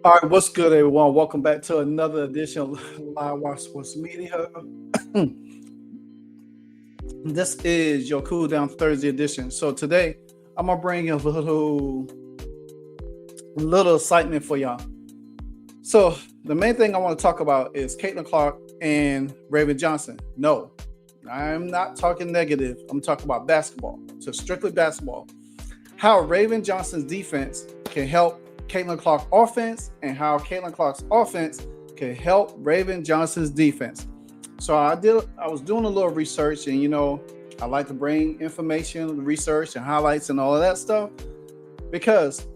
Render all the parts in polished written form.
All right, what's good, everyone? Welcome back to another edition of Live Watch Sports Media. This is your Cool Down Thursday edition. So today, I'm gonna bring a little excitement for y'all. So the main thing I want to talk about is Caitlin Clark and Raven Johnson. No, I'm not talking negative. I'm talking about basketball. So strictly basketball. How Raven Johnson's defense can help Caitlin Clark offense and how Caitlin Clark's offense can help Raven Johnson's defense. So I was doing a little research, and I like to bring information, research, and highlights and all of that stuff, because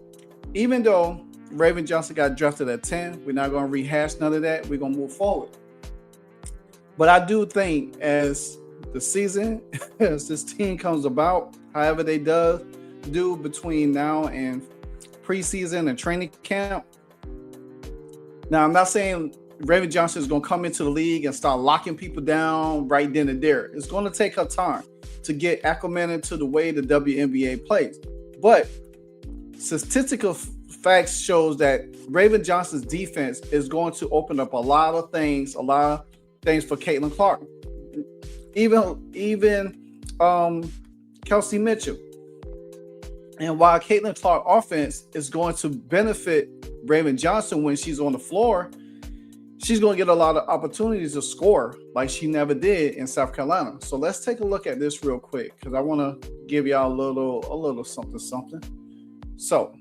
even though Raven Johnson got drafted at 10, we're not going to rehash none of that. We're going to move forward. But I do think as the season, as this team comes about, however they do between now and preseason and training camp. Now, I'm not saying Raven Johnson is going to come into the league and start locking people down right then and there. It's going to take her time to get acclimated to the way the WNBA plays. But statistical facts shows that Raven Johnson's defense is going to open up a lot of things for Caitlin Clark. Even Kelsey Mitchell. And while Caitlin Clark offense is going to benefit Raven Johnson when she's on the floor, she's going to get a lot of opportunities to score like she never did in South Carolina. So let's take a look at this real quick, because I want to give y'all a little something. So,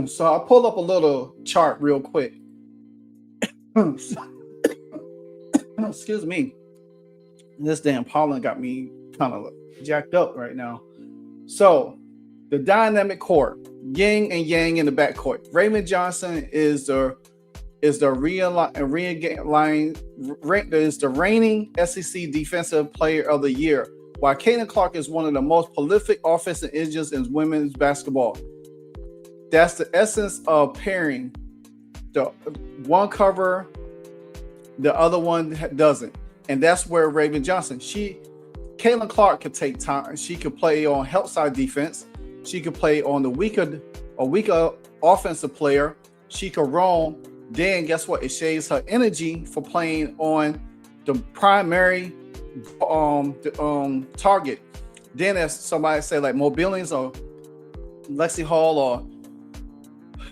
so I pulled up a little chart real quick. Excuse me. This damn pollen got me kind of jacked up right now. So, the dynamic court, yin and yang in the backcourt. Raven Johnson is the reigning SEC Defensive Player of the Year, while Caitlin Clark is one of the most prolific offensive engines in women's basketball. That's the essence of pairing. The one cover, the other one doesn't. And that's where Raven Johnson, Caitlin Clark could take time. She could play on help side defense. She could play on the weaker offensive player. She could roam. Then guess what? It shaves her energy for playing on the primary target. Then as somebody say like Mo Billings or Lexi Hall or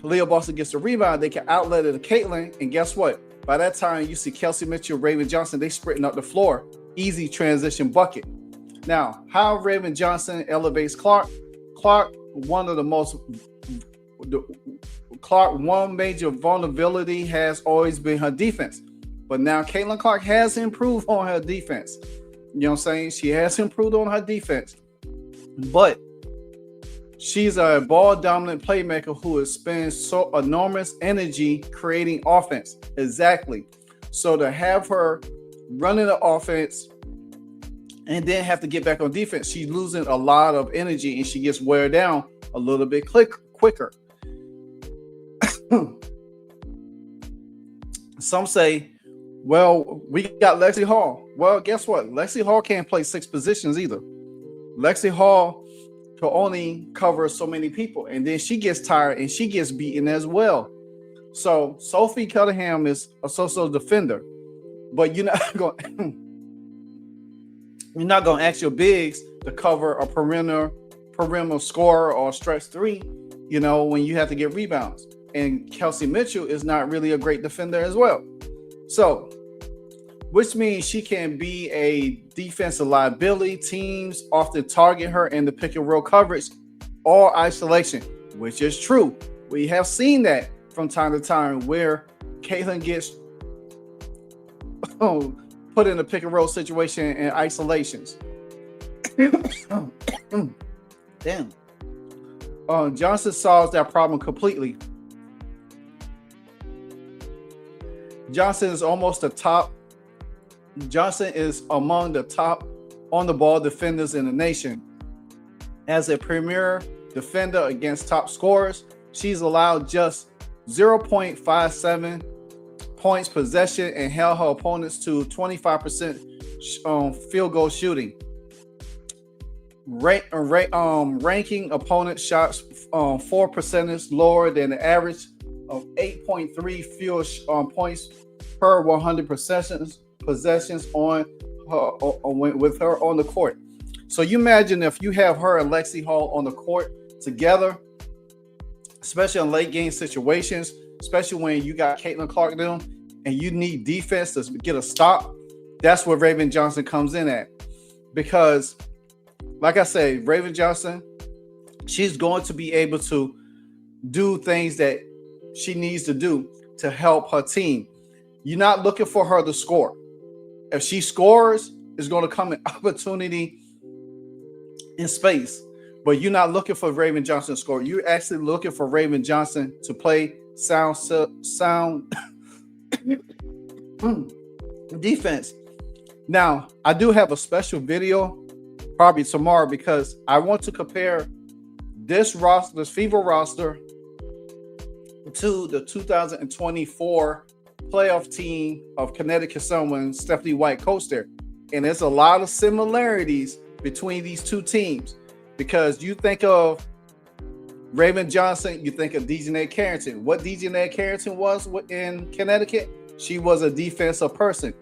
Leah Boston gets the rebound, they can outlet it to Caitlin. And guess what? By that time, you see Kelsey Mitchell, Raven Johnson, they sprinting up the floor. Easy transition bucket. Now, how Raven Johnson elevates Clark? Clark, one major vulnerability has always been her defense. But now Caitlin Clark has improved on her defense. You know what I'm saying? She has improved on her defense. But she's a ball-dominant playmaker who spends so enormous energy creating offense. Exactly. So to have her running the offense and then have to get back on defense, she's losing a lot of energy and she gets wear down a little bit quicker. Some say, well, we got Lexi Hall. Well, guess what? Lexi Hall can't play 6 positions either. Lexi Hall to only cover so many people, and then she gets tired and she gets beaten as well. So Sophie Cunningham is a social defender, but you're not going to ask your bigs to cover a perimeter scorer or stretch 3, when you have to get rebounds. And Kelsey Mitchell is not really a great defender as well. So, which means she can be a defensive liability. Teams often target her in the pick and roll coverage or isolation, which is true. We have seen that from time to time where Caitlin gets put in a pick and roll situation and isolations. Damn. Johnson solves that problem completely. Johnson is among the top on the ball defenders in the nation. As a premier defender against top scorers, she's allowed just 0.57 points possession and held her opponents to 25% field goal shooting. ranking opponent shots 4% lower than the average of 8.3 fewer points per 100 possessions on her with her on the court. So you imagine if you have her and Lexi Hall on the court together, especially in late game situations, especially when you got Caitlin Clark down and you need defense to get a stop. That's where Raven Johnson comes in at. Because, like I said, Raven Johnson, she's going to be able to do things that she needs to do to help her team. You're not looking for her to score. If she scores, it's going to come an opportunity in space. But you're not looking for Raven Johnson to score. You're actually looking for Raven Johnson to play sound defense. Now, I do have a special video probably tomorrow because I want to compare this Fever roster to the 2024 playoff team of Connecticut Sun when Stephanie White coached there. And there's a lot of similarities between these two teams because you think of Raven Johnson, you think of Dejanay Carrington. What Dejanay Carrington was in Connecticut, she was a defensive person.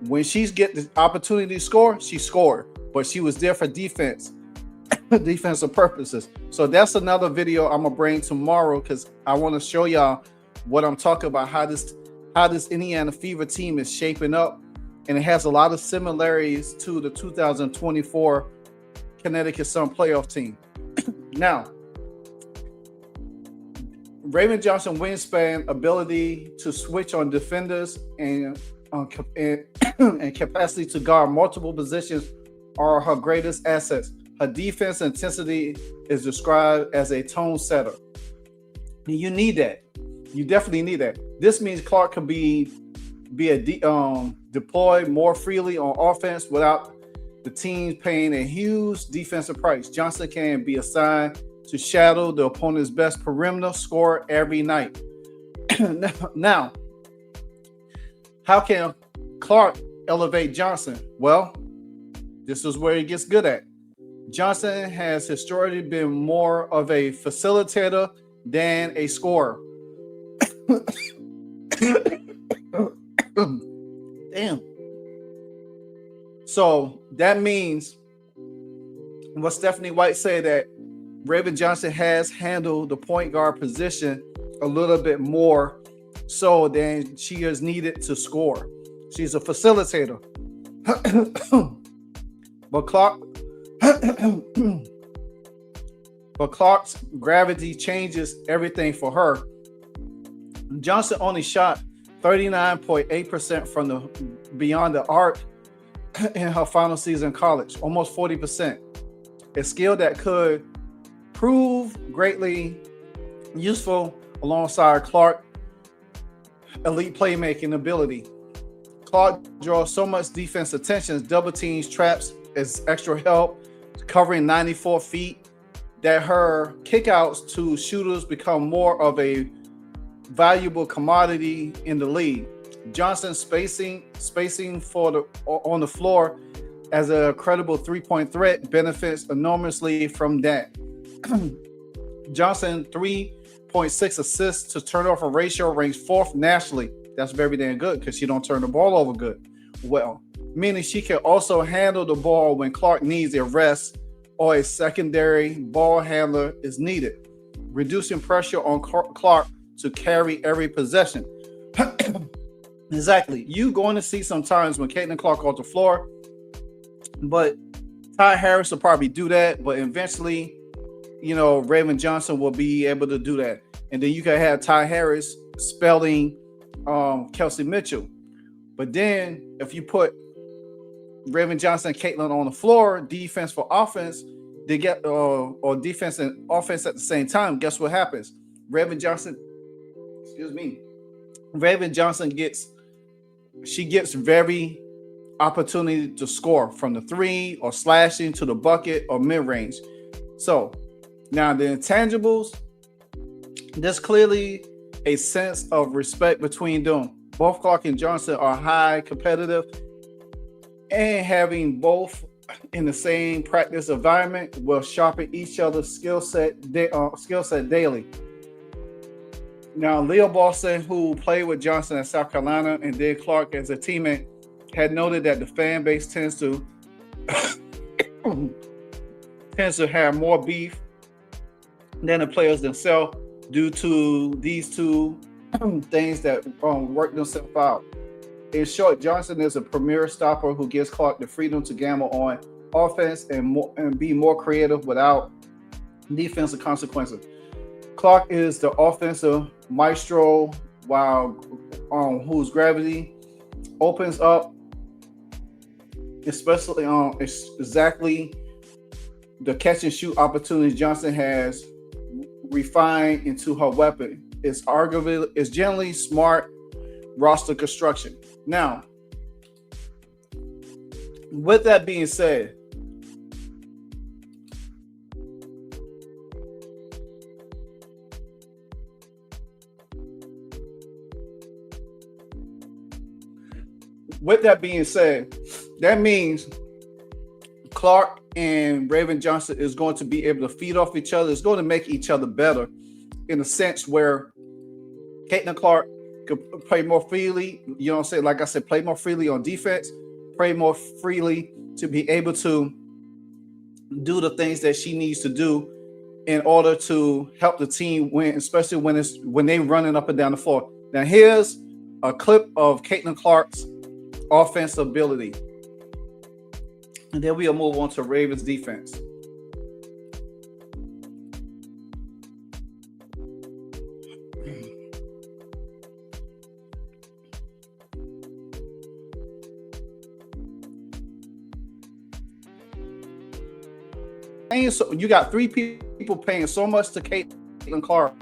When she's get the opportunity to score, she scored, but she was there for defensive purposes. So that's another video I'm gonna bring tomorrow because I want to show y'all what I'm talking about, how this Indiana Fever team is shaping up, and it has a lot of similarities to the 2024 Connecticut Sun playoff team. Now, Raven Johnson wingspan, ability to switch on defenders, and capacity to guard multiple positions are her greatest assets. Her defense intensity is described as a tone setter. You need that. You definitely need that. This means Clark can be deployed more freely on offense without the team paying a huge defensive price. Johnson can be assigned to shadow the opponent's best perimeter scorer every night. Now, how can Clark elevate Johnson? Well, this is where he gets good at. Johnson has historically been more of a facilitator than a scorer. Damn. So that means what Stephanie White said, that Raven Johnson has handled the point guard position a little bit more so than she is needed to score. She's a facilitator. But Clark's gravity changes everything for her. Johnson only shot 39.8% from the beyond the arc in her final season in college, almost 40%. A skill that could prove greatly useful alongside Clark's elite playmaking ability. Clark draws so much defense attention, double teams, traps as extra help, covering 94 feet, that her kickouts to shooters become more of a valuable commodity in the league. Johnson's spacing on the floor as a credible three-point threat benefits enormously from that. Johnson 3.6 assists to turnover ratio ranks 4th nationally. That's very damn good because she don't turn the ball over good. Well, meaning she can also handle the ball when Clark needs a rest or a secondary ball handler is needed, reducing pressure on Clark to carry every possession. Exactly. You're going to see sometimes when Caitlin Clark off the floor, but Ty Harris will probably do that, but eventually, Raven Johnson will be able to do that. And then you can have Ty Harris spelling Kelsey Mitchell. But then if you put Raven Johnson and Caitlin on the floor, defense for offense, they get or defense and offense at the same time, guess what happens? Raven Johnson gets very opportunity to score from the three or slashing to the bucket or mid-range. So now the intangibles, there's clearly a sense of respect between them. Both Clark and Johnson are high competitive, and having both in the same practice environment will sharpen each other's skill set daily. Now, Leo Boston, who played with Johnson at South Carolina and then Clark as a teammate, had noted that the fan base tends to have more beef than the players themselves due to these two things that work themselves out. In short, Johnson is a premier stopper who gives Clark the freedom to gamble on offense and be more creative without defensive consequences. Clark is the offensive maestro, while whose gravity opens up, especially exactly the catch and shoot opportunities Johnson has refined into her weapon. It's generally smart roster construction. Now, with that being said, that means Clark and Raven Johnson is going to be able to feed off each other. It's going to make each other better in a sense where Caitlin Clark could play more freely, you know what I'm saying? Like I said, play more freely on defense, play more freely to be able to do the things that she needs to do in order to help the team win, especially when they're running up and down the floor. Now, here's a clip of Caitlin Clark's offensive ability. And then we'll move on to Ravens defense. So you got three people paying so much to Caitlin Clark.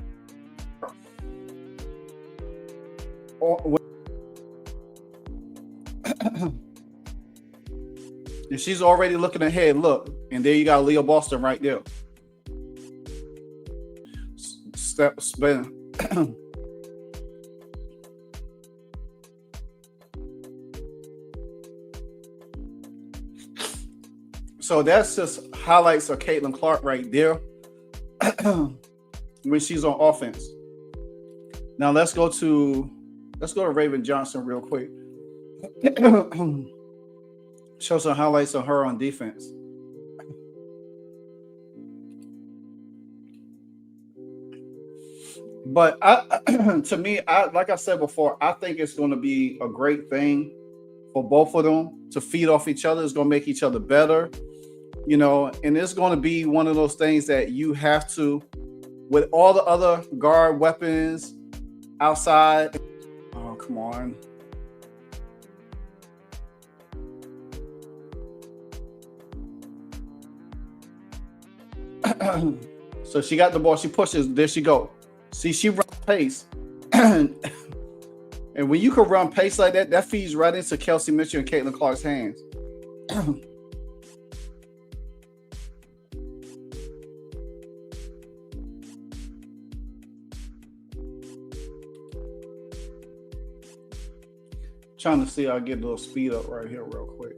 And she's already looking ahead. Look, and there you got Leo Boston right there. Step spin. So that's just highlights of Caitlin Clark right there when she's on offense. Now let's go to Raven Johnson real quick. Show some highlights of her on defense. But to me, like I said before, I think it's going to be a great thing for both of them to feed off each other. It's going to make each other better, you know, and it's going to be one of those things that you have to, with all the other guard weapons outside. Oh, come on. So she got the ball, she pushes, there she go. See, she runs pace. And when you can run pace like that, that feeds right into Kelsey Mitchell and Caitlin Clark's hands. Trying to see, I'll get a little speed up right here real quick.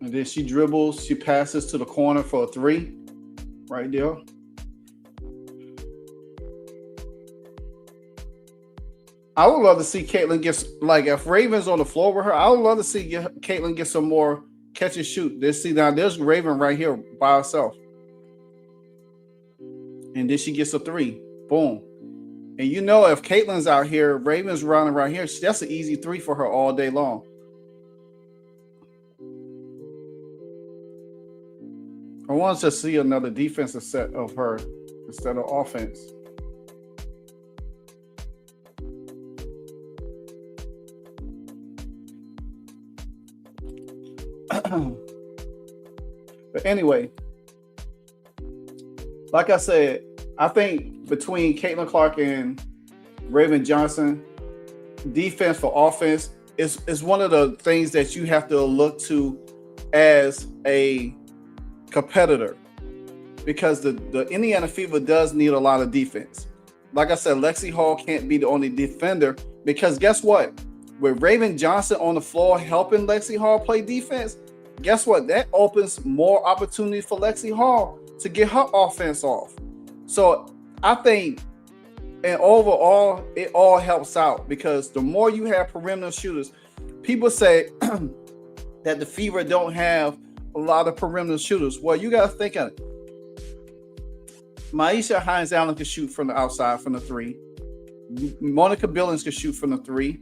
And then she dribbles, she passes to the corner for a three, right there. I would love to see Caitlin get, like, if Raven's on the floor with her, I would love to see Caitlin get some more catch and shoot. There's Raven right here by herself. And then she gets a three. Boom. And you know, if Caitlin's out here, Raven's running right here, that's an easy three for her all day long. I want to see another defensive set of her instead of offense. But anyway, like I said, I think between Caitlin Clark and Raven Johnson, defense for offense is one of the things that you have to look to as a competitor, because the Indiana Fever does need a lot of defense. like I said, Lexi Hall can't be the only defender, because guess what? With Raven Johnson on the floor helping Lexi Hall play defense, guess what? That opens more opportunity for Lexi Hall to get her offense off. So I think, and overall, it all helps out, because the more you have perimeter shooters, people say that the Fever don't have a lot of perimeter shooters. Well, you got to think of it. Maisha Hines-Allen can shoot from the outside from the three. Monica Billings can shoot from the three.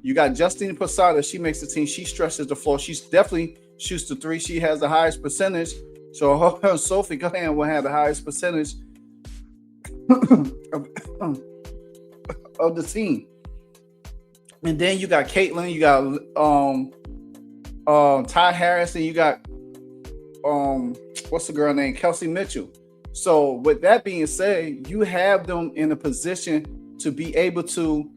You got Justine Posada. She makes the team. She stretches the floor. She definitely shoots the three. She has the highest percentage. So her and Sophie Gahan will have the highest percentage of the team. And then you got Caitlin. You got Ty Harris, and you got what's the girl name? Kelsey Mitchell. So with that being said, you have them in a position to be able to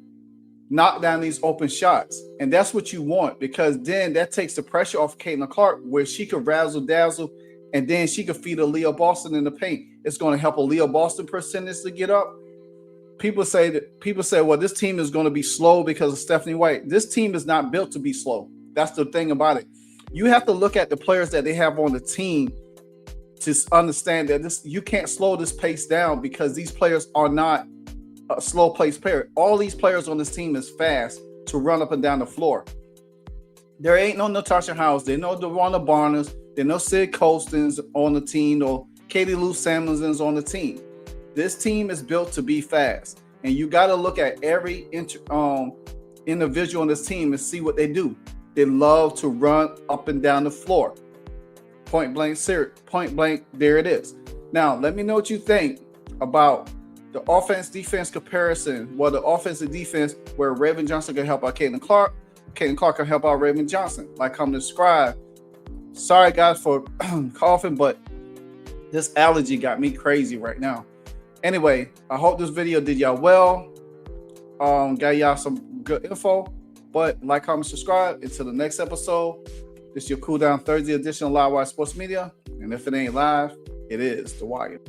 knock down these open shots. And that's what you want, because then that takes the pressure off Caitlin Clark, where she could razzle dazzle, and then she could feed Aaliyah Boston in the paint. It's going to help Aaliyah Boston percentage to get up. People say, well, this team is going to be slow because of Stephanie White. This team is not built to be slow. That's the thing about it. You have to look at the players that they have on the team to understand that you can't slow this pace down, because these players are not a slow pace player. All these players on this team is fast to run up and down the floor. There ain't no Natasha House. There's no DeWanda Barnes. There's no Sid Colston's on the team, or Katie Lou Samuelson's on the team. This team is built to be fast, and you got to look at every individual on this team and see what they do. They love to run up and down the floor. Point blank, there it is. Now, let me know what you think about the offense-defense comparison. Well, the offense and defense, where Raven Johnson can help out Caitlin Clark. Caitlin Clark can help out Raven Johnson. Like I'm described. Sorry, guys, for coughing, but this allergy got me crazy right now. Anyway, I hope this video did y'all well. Got y'all some good info. But like, comment, subscribe. Until the next episode. This is your Cool Down Thursday edition of Live Wire Sports Media. And if it ain't live, it is The Wire.